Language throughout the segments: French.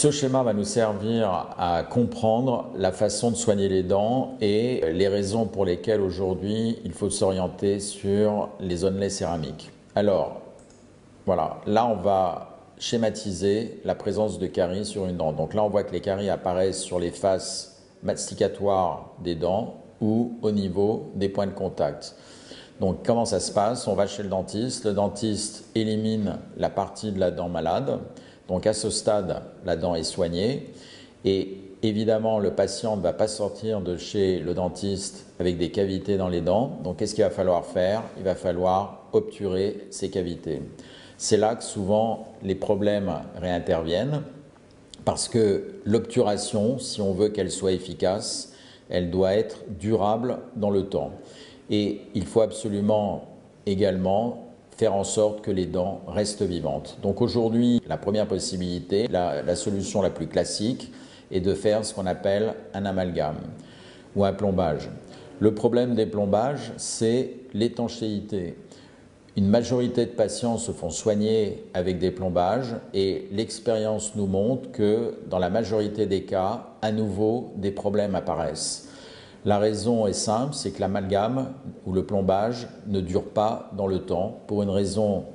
Ce schéma va nous servir à comprendre la façon de soigner les dents et les raisons pour lesquelles aujourd'hui il faut s'orienter sur les onlets céramiques. Alors, voilà, là on va schématiser la présence de caries sur une dent. Donc là on voit que les caries apparaissent sur les faces masticatoires des dents ou au niveau des points de contact. Donc comment ça se passe? On va chez le dentiste élimine la partie de la dent malade. Donc à ce stade, la dent est soignée et évidemment le patient ne va pas sortir de chez le dentiste avec des cavités dans les dents. Donc qu'est-ce qu'il va falloir faire? Il va falloir obturer ces cavités. C'est là que souvent les problèmes réinterviennent parce que l'obturation, si on veut qu'elle soit efficace, elle doit être durable dans le temps. Et il faut absolument également faire en sorte que les dents restent vivantes. Donc aujourd'hui, la première possibilité, la solution la plus classique, est de faire ce qu'on appelle un amalgame ou un plombage. Le problème des plombages, c'est l'étanchéité. Une majorité de patients se font soigner avec des plombages et l'expérience nous montre que dans la majorité des cas, à nouveau, des problèmes apparaissent. La raison est simple, c'est que l'amalgame ou le plombage ne dure pas dans le temps pour une raison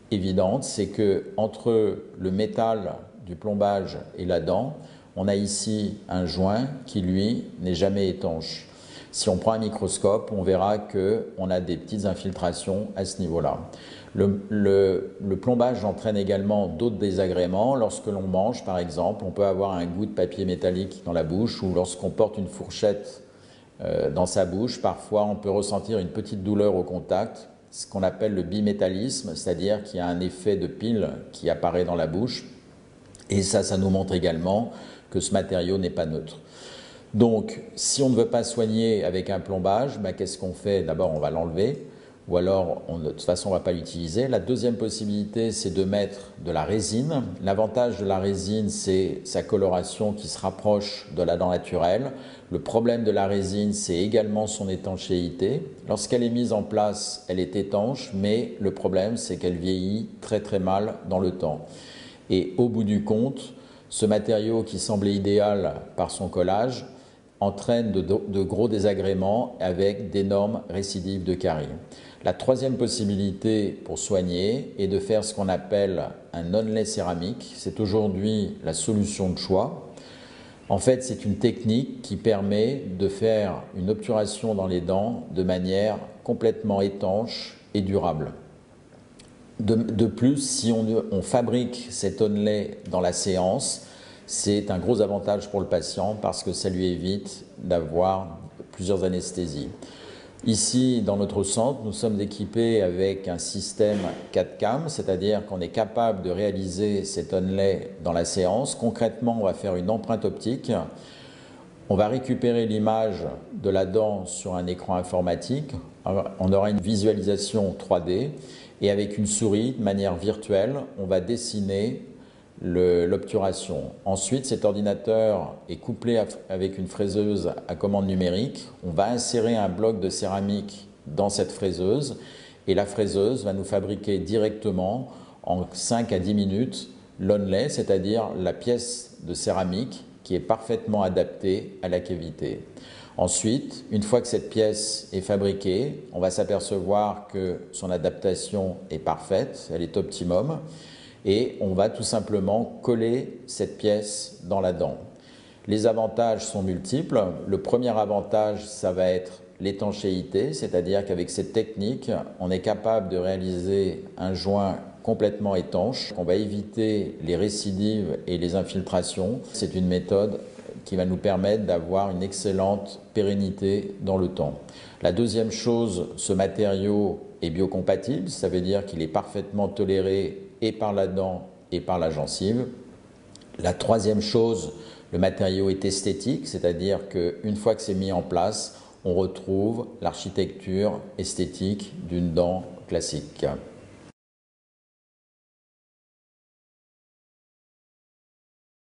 évidente, c'est que entre le métal du plombage et la dent, on a ici un joint qui lui n'est jamais étanche. Si on prend un microscope, on verra qu'on a des petites infiltrations à ce niveau-là. Le plombage entraîne également d'autres désagréments. Lorsque l'on mange, par exemple, on peut avoir un goût de papier métallique dans la bouche ou lorsqu'on porte une fourchette dans sa bouche, parfois on peut ressentir une petite douleur au contact, ce qu'on appelle le bimétallisme, c'est-à-dire qu'il y a un effet de pile qui apparaît dans la bouche. Et ça nous montre également que ce matériau n'est pas neutre. Donc, si on ne veut pas soigner avec un plombage, qu'est-ce qu'on fait? D'abord, on va l'enlever, ou alors, de toute façon, on ne va pas l'utiliser. La deuxième possibilité, c'est de mettre de la résine. L'avantage de la résine, c'est sa coloration qui se rapproche de la dent naturelle. Le problème de la résine, c'est également son étanchéité. Lorsqu'elle est mise en place, elle est étanche, mais le problème, c'est qu'elle vieillit très très mal dans le temps. Et au bout du compte, ce matériau qui semblait idéal par son collage entraîne de gros désagréments avec d'énormes récidives de caries. La troisième possibilité pour soigner est de faire ce qu'on appelle un onlet céramique. C'est aujourd'hui la solution de choix. En fait, c'est une technique qui permet de faire une obturation dans les dents de manière complètement étanche et durable. De plus, si on fabrique cet onlet dans la séance, c'est un gros avantage pour le patient parce que ça lui évite d'avoir plusieurs anesthésies. Ici, dans notre centre, nous sommes équipés avec un système 4CAM, c'est-à-dire qu'on est capable de réaliser cet onlet dans la séance. Concrètement, on va faire une empreinte optique. On va récupérer l'image de la dent sur un écran informatique. On aura une visualisation 3D et avec une souris, de manière virtuelle, on va dessiner l'obturation. Ensuite, cet ordinateur est couplé avec une fraiseuse à commande numérique. On va insérer un bloc de céramique dans cette fraiseuse et la fraiseuse va nous fabriquer directement en 5 à 10 minutes l'onlet, c'est-à-dire la pièce de céramique qui est parfaitement adaptée à la cavité. Ensuite, une fois que cette pièce est fabriquée, on va s'apercevoir que son adaptation est parfaite, elle est optimum. Et on va tout simplement coller cette pièce dans la dent. Les avantages sont multiples. Le premier avantage, ça va être l'étanchéité, c'est-à-dire qu'avec cette technique, on est capable de réaliser un joint complètement étanche. On va éviter les récidives et les infiltrations. C'est une méthode qui va nous permettre d'avoir une excellente pérennité dans le temps. La deuxième chose, ce matériau est biocompatible, ça veut dire qu'il est parfaitement toléré et par la dent et par la gencive. La troisième chose, le matériau est esthétique, c'est-à-dire qu'une fois que c'est mis en place, on retrouve l'architecture esthétique d'une dent classique.